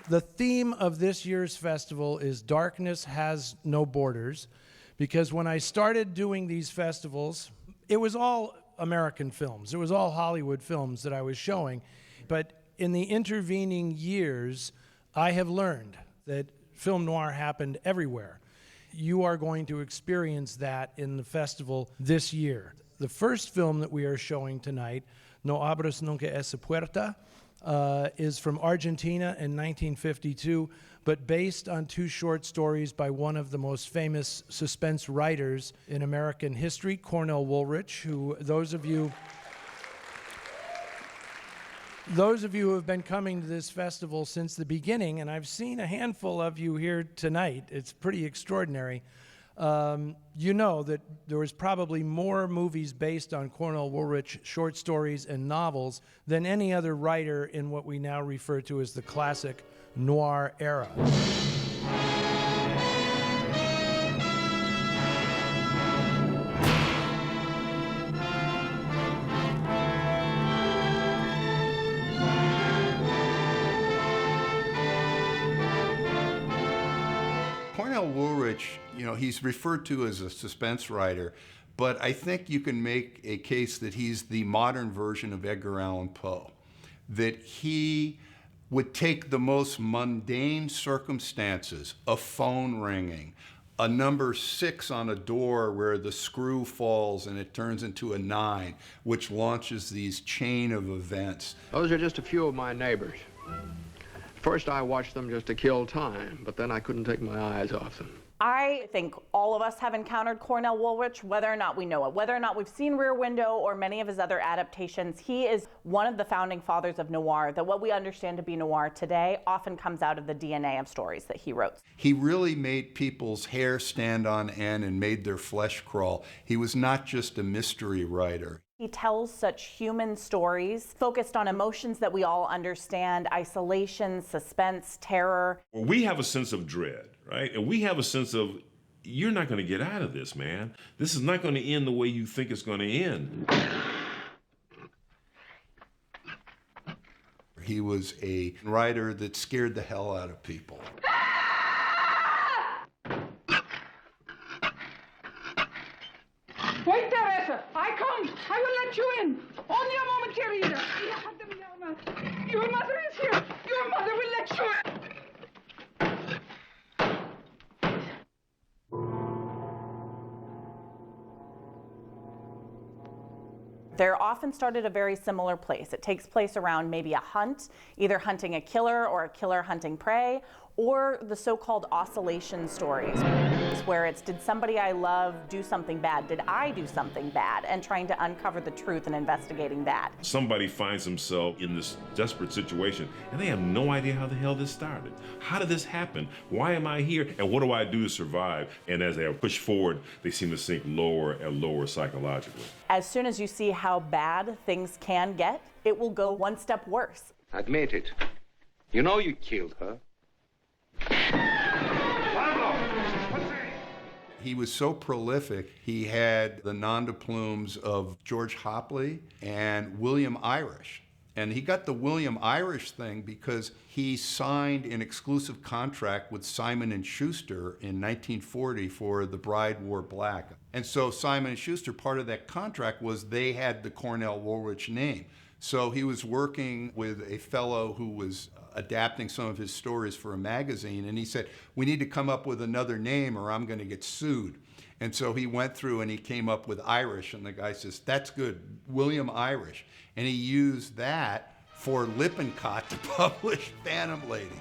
The theme of this year's festival is Darkness Has No Borders, because when I started doing these festivals, it was all American films. It was all Hollywood films that I was showing. But in the intervening years, I have learned that film noir happened everywhere. You are going to experience that in the festival this year. The first film that we are showing tonight, No abras, nunca, puerta, is from Argentina in 1952, but based on two short stories by one of the most famous suspense writers in American history, Cornell Woolrich, who those of you who have been coming to this festival since the beginning, and I've seen a handful of you here tonight, it's pretty extraordinary, you know that there was probably more movies based on Cornell Woolrich short stories and novels than any other writer in what we now refer to as the classic noir era. Cornell Woolrich, you know, he's referred to as a suspense writer, but I think you can make a case that he's the modern version of Edgar Allan Poe, that he would take the most mundane circumstances, a phone ringing, a number 6 on a door where the screw falls and it turns into a 9, which launches these chain of events. Those are just a few of my neighbors. First, I watched them just to kill time, but then I couldn't take my eyes off them. I think all of us have encountered Cornell Woolrich, whether or not we know it, whether or not we've seen Rear Window or many of his other adaptations. He is one of the founding fathers of noir, that what we understand to be noir today often comes out of the DNA of stories that he wrote. He really made people's hair stand on end and made their flesh crawl. He was not just a mystery writer. He tells such human stories focused on emotions that we all understand: isolation, suspense, terror. Well, we have a sense of dread, right? And we have a sense of, you're not going to get out of this, man. This is not going to end the way you think it's going to end. He was a writer that scared the hell out of people. Wait, Teresa! I come! I will let you in! Only a moment, querida! Your mother is here! Your mother will let you in! They're often start at a very similar place. It takes place around maybe a hunt, either hunting a killer or a killer hunting prey, or the so-called oscillation stories, where it's, did somebody I love do something bad? Did I do something bad? And trying to uncover the truth and investigating that. Somebody finds himself in this desperate situation, and they have no idea how the hell this started. How did this happen? Why am I here? And what do I do to survive? And as they are pushed forward, they seem to sink lower and lower psychologically. As soon as you see how bad things can get, it will go one step worse. Admit it. You know you killed her. He was so prolific, he had the nom de plumes of George Hopley and William Irish. And he got the William Irish thing because he signed an exclusive contract with Simon & Schuster in 1940 for The Bride Wore Black. And so Simon & Schuster, part of that contract was they had the Cornell Woolrich name. So he was working with a fellow who was adapting some of his stories for a magazine, and he said, we need to come up with another name or I'm going to get sued. And so he went through and he came up with Irish, and the guy says, that's good, William Irish. And he used that for Lippincott to publish Phantom Lady.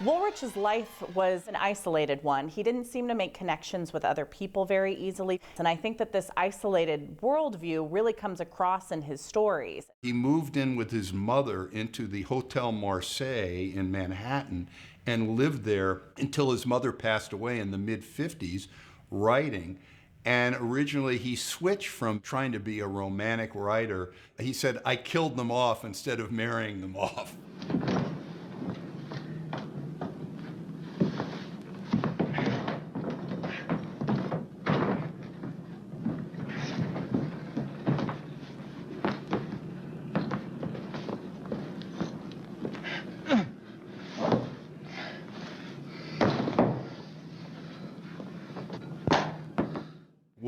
Woolrich's life was an isolated one. He didn't seem to make connections with other people very easily. And I think that this isolated worldview really comes across in his stories. He moved in with his mother into the Hotel Marseille in Manhattan and lived there until his mother passed away in the mid-50s, writing. And originally he switched from trying to be a romantic writer. He said, I killed them off instead of marrying them off.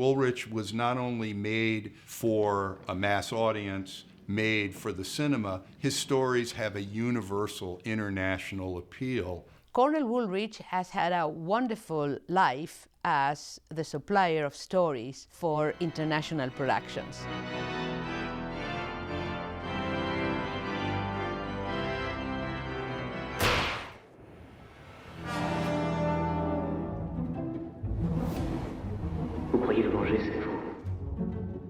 Woolrich was not only made for a mass audience, made for the cinema, his stories have a universal international appeal. Cornell Woolrich has had a wonderful life as the supplier of stories for international productions.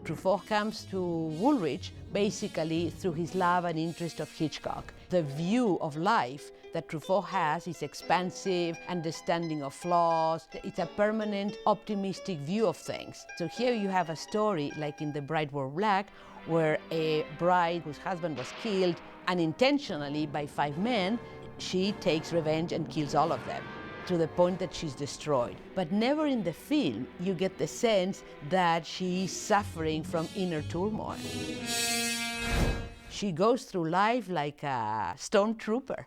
Truffaut comes to Woolrich basically through his love and interest of Hitchcock. The view of life that Truffaut has is expansive, understanding of flaws. It's a permanent, optimistic view of things. So here you have a story like in The Bride Wore Black, where a bride whose husband was killed unintentionally by 5 men, she takes revenge and kills all of them, to the point that she's destroyed. But never in the film you get the sense that she's suffering from inner turmoil. She goes through life like a stormtrooper.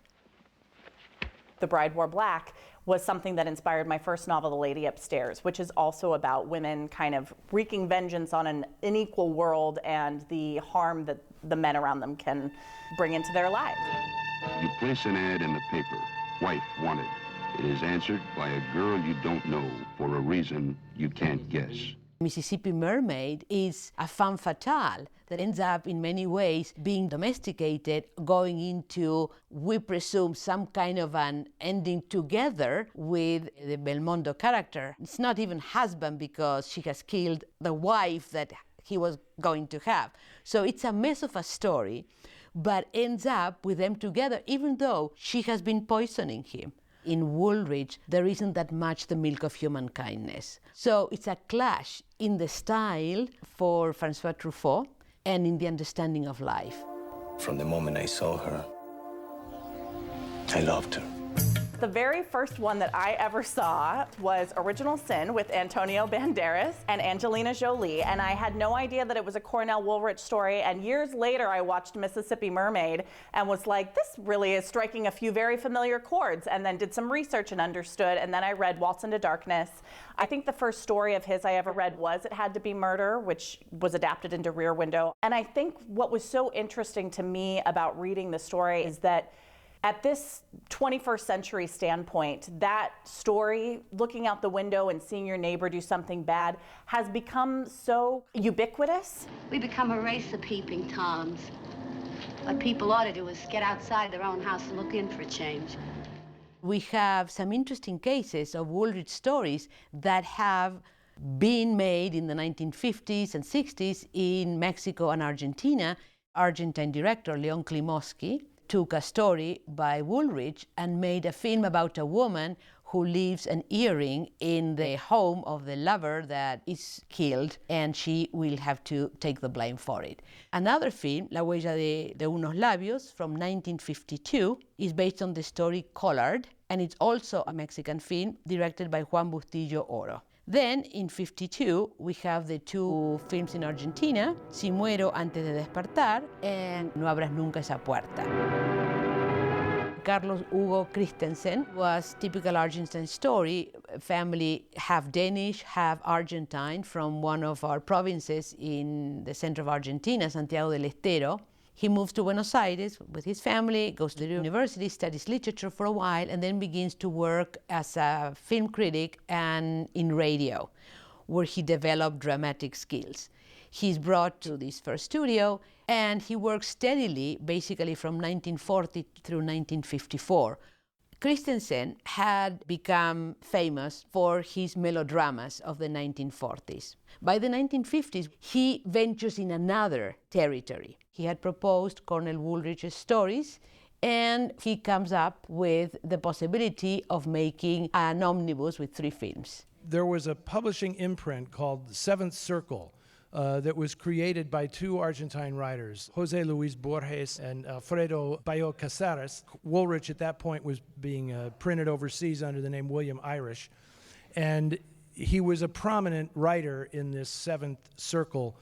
The Bride Wore Black was something that inspired my first novel, The Lady Upstairs, which is also about women kind of wreaking vengeance on an unequal world and the harm that the men around them can bring into their lives. You place an ad in the paper, wife wanted. It is answered by a girl you don't know for a reason you can't guess. Mississippi Mermaid is a femme fatale that ends up in many ways being domesticated, going into, we presume, some kind of an ending together with the Belmondo character. It's not even husband because she has killed the wife that he was going to have. So it's a mess of a story, but ends up with them together, even though she has been poisoning him. In Woolrich, there isn't that much the milk of human kindness. So it's a clash in the style for Francois Truffaut and in the understanding of life. From the moment I saw her, I loved her. The very first one that I ever saw was Original Sin with Antonio Banderas and Angelina Jolie, and I had no idea that it was a Cornell Woolrich story, and years later I watched Mississippi Mermaid and was like, this really is striking a few very familiar chords, and then did some research and understood, and then I read Waltz into Darkness. I think the first story of his I ever read was It Had to Be Murder, which was adapted into Rear Window. And I think what was so interesting to me about reading the story is that at this 21st century standpoint, that story, looking out the window and seeing your neighbor do something bad, has become so ubiquitous. We become a race of peeping Toms. What people ought to do is get outside their own house and look in for a change. We have some interesting cases of Woolrich stories that have been made in the 1950s and 60s in Mexico and Argentina. Argentine director Leon Klimovsky took a story by Woolrich and made a film about a woman who leaves an earring in the home of the lover that is killed, and she will have to take the blame for it. Another film, La Huella de unos labios, from 1952, is based on the story Collard, and it's also a Mexican film directed by Juan Bustillo Oro. Then, in 1952, we have the 2 films in Argentina, Si muero antes de despertar and No abras nunca esa puerta. Carlos Hugo Christensen was typical Argentine story, family half Danish, half Argentine from one of our provinces in the center of Argentina, Santiago del Estero. He moves to Buenos Aires with his family, goes to the university, studies literature for a while, and then begins to work as a film critic and in radio, where he developed dramatic skills. He's brought to this first studio, and he works steadily, basically from 1940 through 1954. Christensen had become famous for his melodramas of the 1940s. By the 1950s, he ventures in another territory. He had proposed Cornell Woolrich's stories, and he comes up with the possibility of making an omnibus with 3 films. There was a publishing imprint called Seventh Circle that was created by 2 Argentine writers, Jose Luis Borges and Alfredo Bayo Casares. Woolrich at that point was being printed overseas under the name William Irish, and he was a prominent writer in this Seventh Circle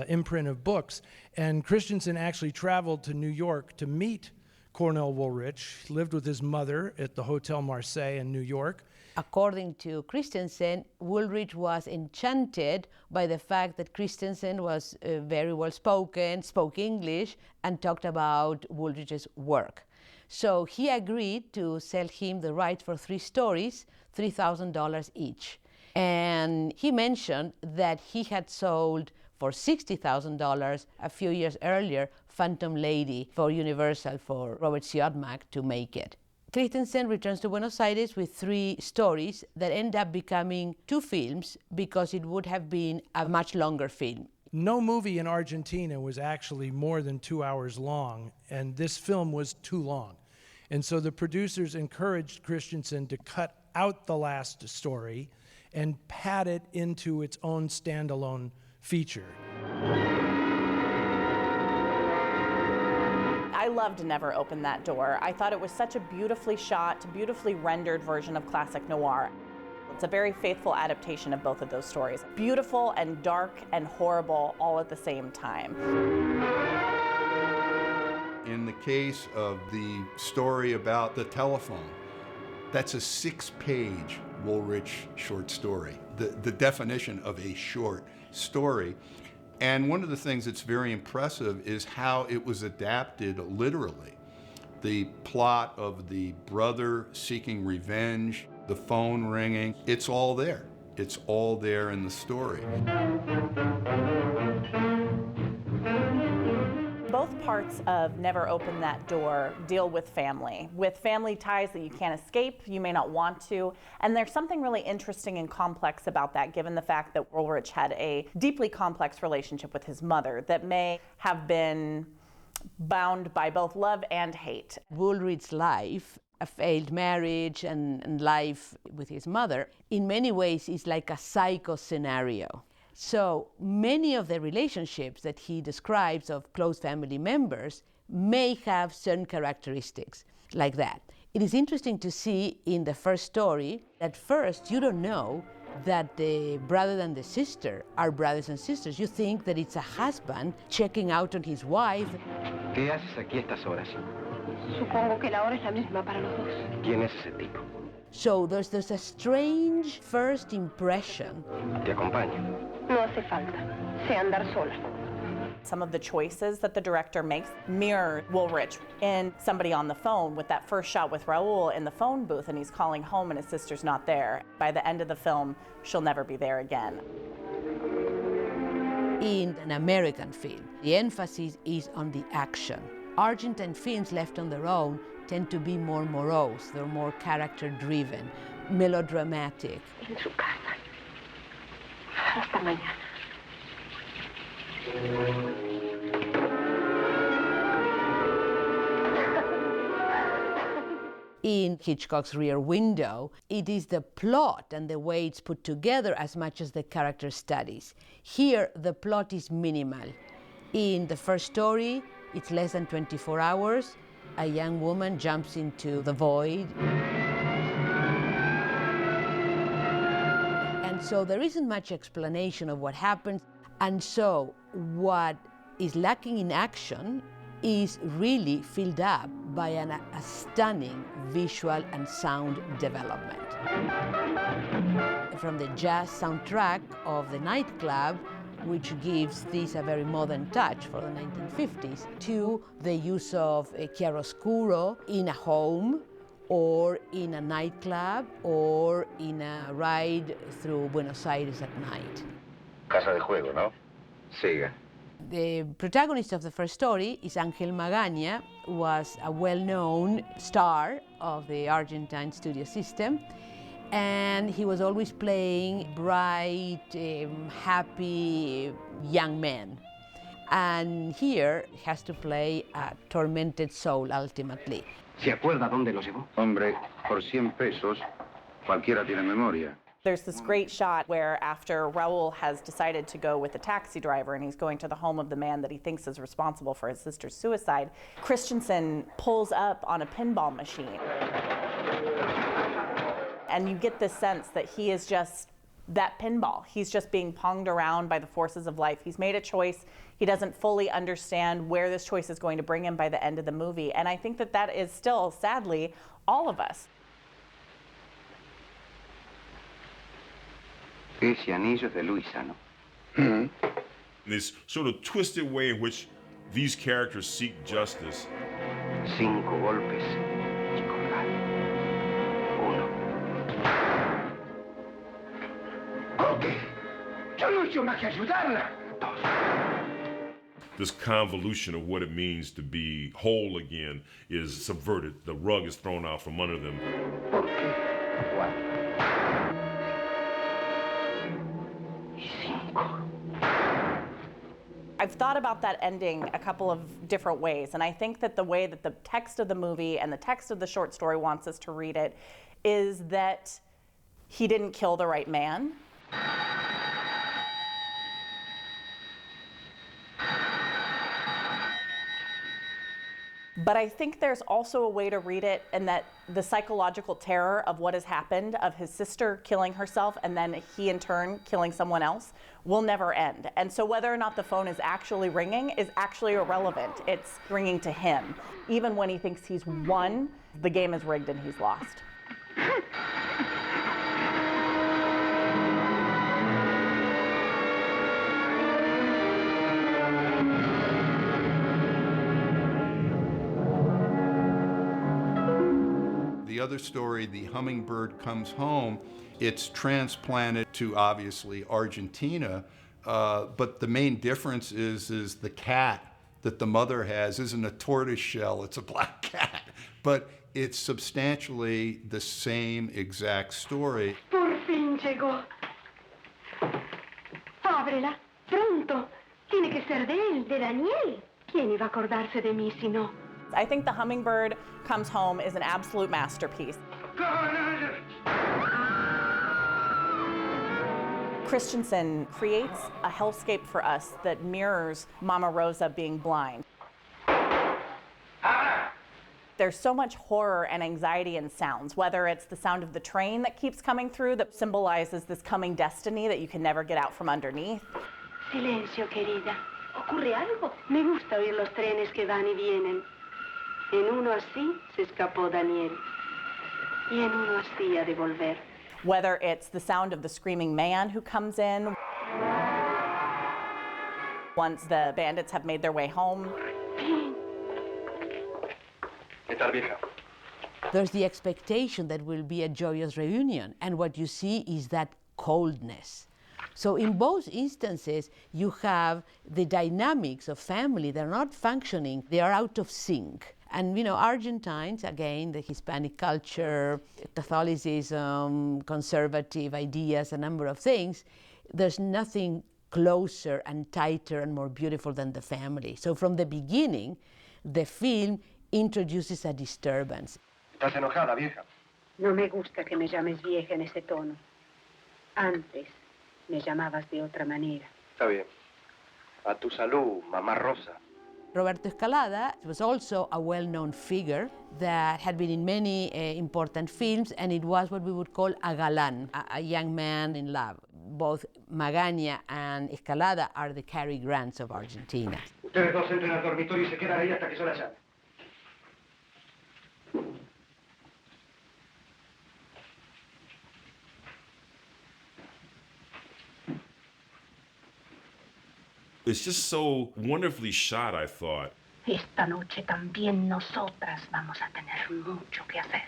imprint of books. And Christensen actually traveled to New York to meet Cornell Woolrich. He lived with his mother at the Hotel Marseille in New York. According to Christensen, Woolrich was enchanted by the fact that Christensen was very well spoken, spoke English, and talked about Woolrich's work. So he agreed to sell him the rights for 3 stories, $3,000 each. And he mentioned that he had sold for $60,000 a few years earlier Phantom Lady for Universal for Robert Siodmak to make it. Christensen returns to Buenos Aires with 3 stories that end up becoming 2 films because it would have been a much longer film. No movie in Argentina was actually more than 2 hours long, and this film was too long. And so the producers encouraged Christensen to cut out the last story and pad it into its own standalone feature. I loved Never Open That Door. I thought it was such a beautifully shot, beautifully rendered version of classic noir. It's a very faithful adaptation of both of those stories. Beautiful and dark and horrible all at the same time. In the case of the story about the telephone, that's a 6-page Woolrich short story, the definition of a short story. And one of the things that's very impressive is how it was adapted literally. The plot of the brother seeking revenge, the phone ringing, it's all there. It's all there in the story. Both parts of Never Open That Door deal with family ties that you can't escape, you may not want to, and there's something really interesting and complex about that, given the fact that Woolrich had a deeply complex relationship with his mother that may have been bound by both love and hate. Woolrich's life, a failed marriage and life with his mother, in many ways is like a psycho scenario. So many of the relationships that he describes of close family members may have certain characteristics like that. It is interesting to see in the first story, at first you don't know that the brother and the sister are brothers and sisters. You think that it's a husband checking out on his wife. ¿Qué haces aquí a estas horas? Supongo que la hora es la misma para los dos. ¿Quién es ese tipo? So there's a strange first impression. Te acompaño. No hace falta. Sé andar sola. Some of the choices that the director makes mirror Woolrich in Somebody on the Phone, with that first shot with Raoul in the phone booth and he's calling home and his sister's not there. By the end of the film, she'll never be there again. In an American film, the emphasis is on the action. Argentine films left on their own tend to be more morose, they're more character-driven, melodramatic. En su casa. Hasta mañana. In Hitchcock's Rear Window, it is the plot and the way it's put together as much as the character studies. Here, the plot is minimal. In the first story, it's less than 24 hours. A young woman jumps into the void. And so there isn't much explanation of what happens. And so what is lacking in action is really filled up by a stunning visual and sound development. From the jazz soundtrack of the nightclub, which gives this a very modern touch for the 1950s, to the use of chiaroscuro in a home or in a nightclub or in a ride through Buenos Aires at night. Casa de juego, ¿no? Siga. The protagonist of the first story is Ángel Magaña, who was a well-known star of the Argentine studio system, and he was always playing bright, happy young men. And here he has to play a tormented soul ultimately. ¿Se acuerda dónde lo llevó? Hombre, por 100 pesos, cualquiera tiene memoria. There's this great shot where after Raoul has decided to go with the taxi driver and he's going to the home of the man that he thinks is responsible for his sister's suicide, Christensen pulls up on a pinball machine. And you get this sense that he is just that pinball. He's just being ponged around by the forces of life. He's made a choice. He doesn't fully understand where this choice is going to bring him by the end of the movie. And I think that that is still, sadly, all of us. Ese anillo es de Luisa, ¿no? This sort of twisted way in which these characters seek justice. 5 golpes y colgar. 1. Ok. Yo no hice más que ayudarla. 2. This convolution of what it means to be whole again is subverted. The rug is thrown out from under them. ¿Por qué? 4. I've thought about that ending a couple of different ways, and I think that the way that the text of the movie and the text of the short story wants us to read it is that he didn't kill the right man. But I think there's also a way to read it, and that the psychological terror of what has happened, of his sister killing herself and then he in turn killing someone else, will never end. And so whether or not the phone is actually ringing is actually irrelevant. It's ringing to him. Even when he thinks he's won, the game is rigged and he's lost. The other story, The Hummingbird Comes Home, it's transplanted to obviously Argentina, but the main difference is the cat that the mother has isn't a tortoise shell, it's a black cat. But it's substantially the same exact story. Por fin llegó. Ábrela, pronto. Tiene que ser de él, de Daniel. ¿Quién iba a acordarse de mí si no? I think The Hummingbird Comes Home is an absolute masterpiece. Christensen creates a hellscape for us that mirrors Mama Rosa being blind. There's so much horror and anxiety in sounds, whether it's the sound of the train that keeps coming through that symbolizes this coming destiny that you can never get out from underneath. Silencio, querida. ¿Ocurre algo? Me gusta oír los trenes que van y vienen. En uno así se escapó Daniel. Y en uno así ha de volver. Whether it's the sound of the screaming man who comes in once the bandits have made their way home. ¿Qué tal, vieja? There's the expectation that will be a joyous reunion, and what you see is that coldness. So in both instances, you have the dynamics of family. They're not functioning. They are out of sync. And, you know, Argentines, again, the Hispanic culture, Catholicism, conservative ideas, a number of things, there's nothing closer and tighter and more beautiful than the family. So from the beginning, the film introduces a disturbance. ¿Estás enojada, vieja? No me gusta que me llames vieja en ese tono. Antes me llamabas de otra manera. Está bien. A tu salud, mamá Rosa. Roberto Escalada was also a well-known figure that had been in many important films, and it was what we would call a galán, a young man in love. Both Magaña and Escalada are the Cary Grants of Argentina. Ustedes dos entren al dormitorio y se quedan ahí hasta que yo la llame. It's just so wonderfully shot, I thought. Esta noche también nosotras vamos a tener mucho que hacer.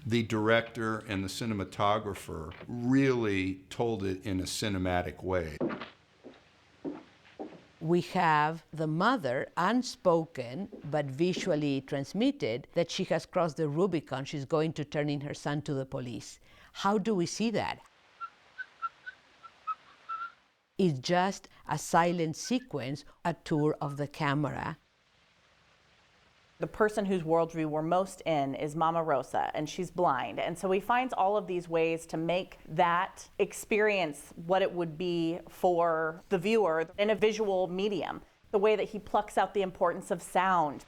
The director and the cinematographer really told it in a cinematic way. We have the mother, unspoken but visually transmitted, that she has crossed the Rubicon. She's going to turn in her son to the police. How do we see that? It's just a silent sequence, a tour of the camera. The person whose worldview we're most in is Mama Rosa, and she's blind. And so he finds all of these ways to make that experience what it would be for the viewer in a visual medium. The way that he plucks out the importance of sound.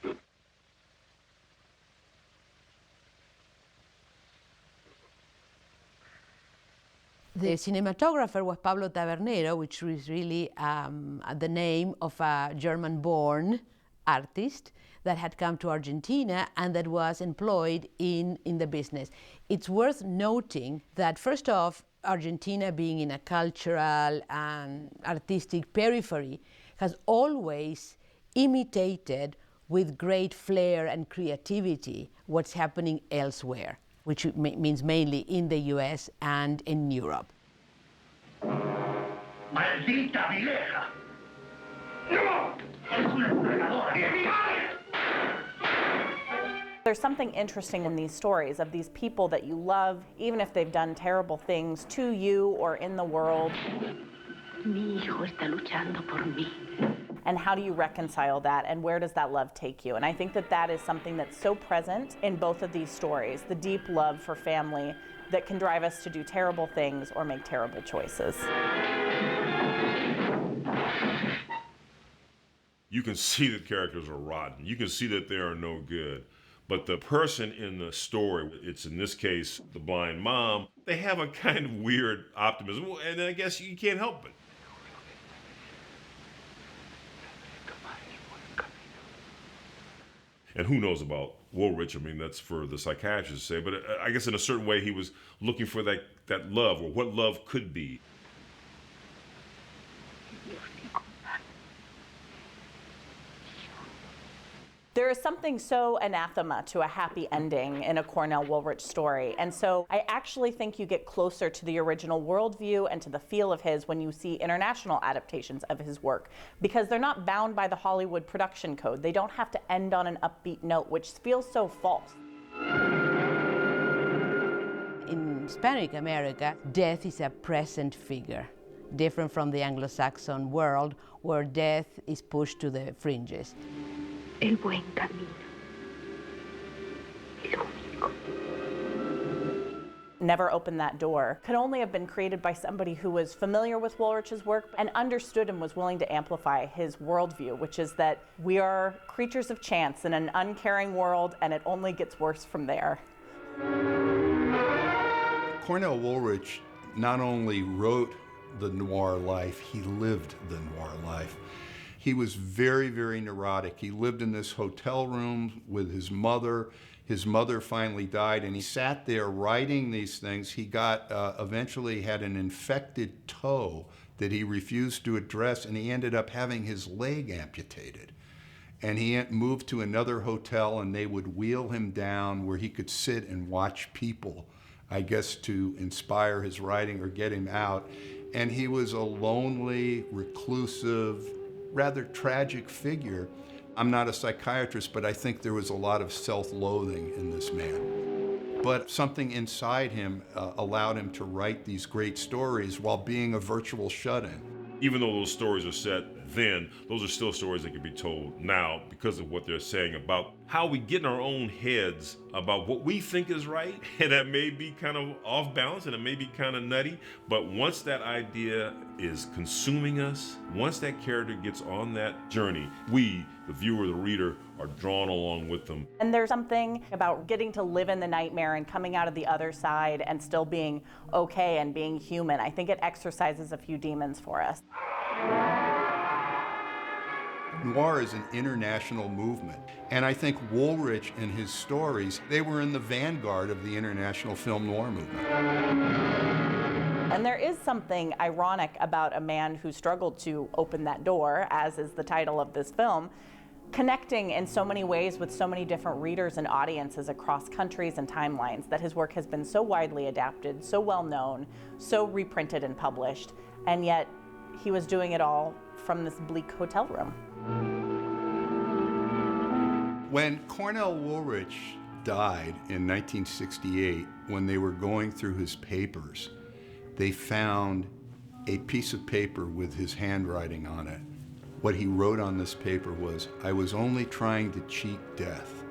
The cinematographer was Pablo Tabernero, which was really the name of a German-born artist that had come to Argentina and that was employed in the business. It's worth noting that, first off, Argentina, being in a cultural and artistic periphery, has always imitated with great flair and creativity what's happening elsewhere, which means mainly in the US and in Europe. ¡Maldita vieja! ¡No! ¡Es una fregadora! There's something interesting in these stories of these people that you love, even if they've done terrible things to you or in the world. Mi hijo está luchando por mí. And how do you reconcile that, and where does that love take you? And I think that that is something that's so present in both of these stories, the deep love for family that can drive us to do terrible things or make terrible choices. You can see that characters are rotten. You can see that they are no good. But the person in the story, it's in this case the blind mom, they have a kind of weird optimism, and I guess you can't help it. And who knows about Woolrich? I mean, that's for the psychiatrist to say, but I guess in a certain way he was looking for that love, or what love could be. There is something so anathema to a happy ending in a Cornell Woolrich story. And so I actually think you get closer to the original worldview and to the feel of his when you see international adaptations of his work, because they're not bound by the Hollywood production code. They don't have to end on an upbeat note, which feels so false. In Hispanic America, death is a present figure, different from the Anglo-Saxon world where death is pushed to the fringes. El buen camino. El único. Never Open That Door could only have been created by somebody who was familiar with Woolrich's work and understood and was willing to amplify his worldview, which is that we are creatures of chance in an uncaring world, and it only gets worse from there. Cornell Woolrich not only wrote the noir life, he lived the noir life. He was very, very neurotic. He lived in this hotel room with his mother. His mother finally died, and he sat there writing these things. He eventually had an infected toe that he refused to address, and he ended up having his leg amputated. And he moved to another hotel, and they would wheel him down where he could sit and watch people, I guess to inspire his writing or get him out. And he was a lonely, reclusive, rather tragic figure. I'm not a psychiatrist, but I think there was a lot of self-loathing in this man. But something inside him allowed him to write these great stories while being a virtual shut-in. Even though those stories are set then, those are still stories that can be told now because of what they're saying about how we get in our own heads about what we think is right, and that may be kind of off balance and it may be kind of nutty, but once that idea is consuming us, once that character gets on that journey, we, the viewer, the reader, are drawn along with them. And there's something about getting to live in the nightmare and coming out of the other side and still being okay and being human. I think it exercises a few demons for us. Noir is an international movement, and I think Woolrich and his stories, they were in the vanguard of the international film noir movement. And there is something ironic about a man who struggled to open that door, as is the title of this film, connecting in so many ways with so many different readers and audiences across countries and timelines, that his work has been so widely adapted, so well known, so reprinted and published, and yet he was doing it all from this bleak hotel room. When Cornell Woolrich died in 1968, when they were going through his papers, they found a piece of paper with his handwriting on it. What he wrote on this paper was, "I was only trying to cheat death."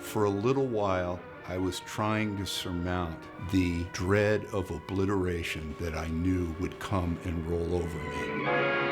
For a little while, I was trying to surmount the dread of obliteration that I knew would come and roll over me.